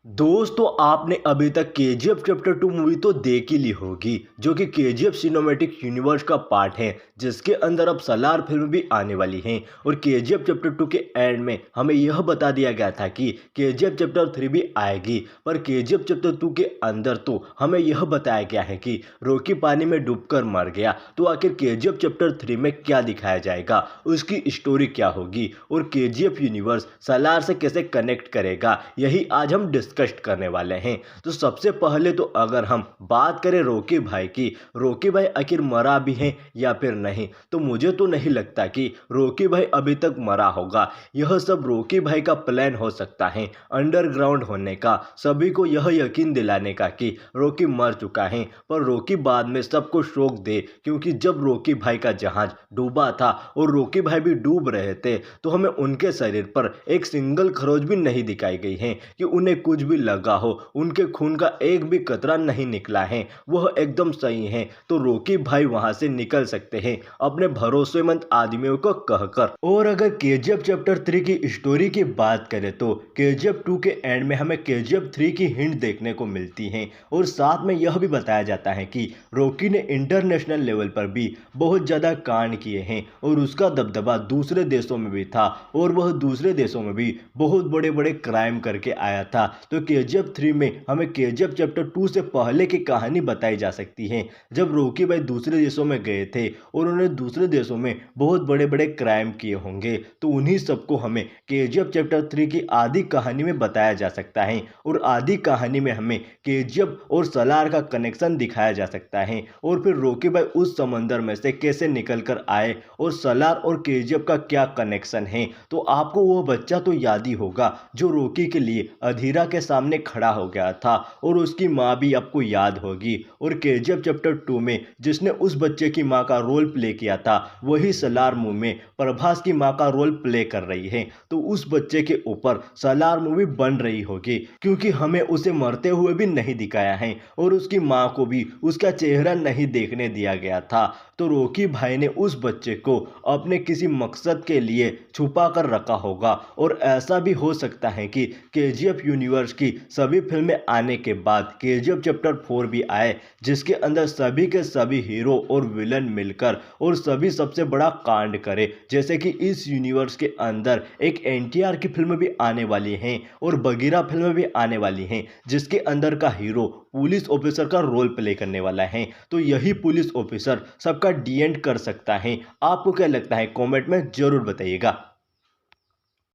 दोस्तों आपने अभी तक केजीएफ चैप्टर 2 मूवी तो देख ही ली होगी जो कि केजीएफ सिनेमैटिक यूनिवर्स का पार्ट है जिसके अंदर अब सलार फिल्म भी आने वाली है। और केजीएफ चैप्टर 2 के एंड में हमें यह बता दिया गया था कि केजीएफ चैप्टर 3 भी आएगी, पर केजीएफ चैप्टर 2 के अंदर तो हमें यह बताया गया है कि रॉकी पानी में डूबकर मर गया। तो आखिर केजीएफ चैप्टर 3 में क्या दिखाया जाएगा, उसकी स्टोरी क्या होगी और केजीएफ यूनिवर्स सलार से कैसे कनेक्ट करेगा, यही आज हम डिस्कस करने वाले हैं। तो सबसे पहले तो अगर हम बात करें रॉकी भाई की, रॉकी भाई आखिर मरा भी है या फिर नहीं, तो मुझे तो नहीं लगता कि रॉकी भाई अभी तक मरा होगा। यह सब रॉकी भाई का प्लान हो सकता है अंडरग्राउंड होने का, सभी को यह यकीन दिलाने का कि रॉकी मर चुका है। पर रॉकी बाद में सबको शौक दे, क्योंकि जब रॉकी भाई का जहाज डूबा था और रॉकी भाई भी डूब रहे थे तो हमें उनके शरीर पर एक सिंगल खरोच भी नहीं दिखाई गई है कि उन्हें कुछ भी लगा हो, उनके खून का एक भी कतरा नहीं निकला है, वह एकदम सही है। तो रॉकी भाई वहां से निकल सकते हैं अपने भरोसेमंद आदमियों को कहकर। और अगर केजीएफ चैप्टर 3 की स्टोरी की बात करें तो केजीएफ 2 के एंड में हमें केजीएफ 3 की हिंट देखने को मिलती है और साथ में यह भी बताया जाता है कि रॉकी ने इंटरनेशनल लेवल पर भी बहुत ज़्यादा कांड किए हैं और उसका दबदबा दूसरे देशों में भी था और वह दूसरे देशों में भी बहुत बड़े बड़े क्राइम करके आया था। तो केजीएफ 3 में हमें केजीएफ चैप्टर 2 से पहले की कहानी बताई जा सकती है, जब रॉकी भाई दूसरे देशों में गए थे और उन्होंने दूसरे देशों में बहुत बड़े बड़े क्राइम किए होंगे। तो उन्हीं सबको हमें केजीएफ चैप्टर 3 की आधी कहानी में बताया जा सकता है और आधी कहानी में हमें केजीएफ और सलार का कनेक्शन दिखाया जा सकता है और फिर रॉकी भाई उस समंदर में से कैसे निकल कर आए और सलार और केजीएफ का क्या कनेक्शन है। तो आपको वह बच्चा तो याद ही होगा जो रॉकी के लिए अधीरा के सामने खड़ा हो गया था और उसकी माँ भी आपको याद होगी। और केजीएफ चैप्टर 2 में जिसने उस बच्चे की माँ का रोल प्ले किया था वही सलार मूवी में प्रभास की माँ का रोल प्ले कर रही है। तो उस बच्चे के ऊपर सलार मूवी बन रही होगी, क्योंकि हमें उसे मरते हुए भी नहीं दिखाया है और उसकी माँ को भी उसका चेहरा नहीं देखने दिया गया था। तो रॉकी भाई ने उस बच्चे को अपने किसी मकसद के लिए छुपा कर रखा होगा और ऐसा भी हो सकता है कि केजीएफ यूनिवर्स की सभी फिल्में आने के बाद केजीएफ चैप्टर 4 भी आए, जिसके अंदर सभी के सभी हीरो और विलन मिलकर और सभी सबसे बड़ा कांड करे। जैसे कि इस यूनिवर्स के अंदर एक एनटीआर की फिल्म भी आने वाली है और बगीरा फिल्म भी आने वाली है, जिसके अंदर का हीरो पुलिस ऑफिसर का रोल प्ले करने वाला है। तो यही पुलिस ऑफिसर सबका डी एंड कर सकता है। आपको क्या लगता है, कमेंट में जरूर बताइएगा।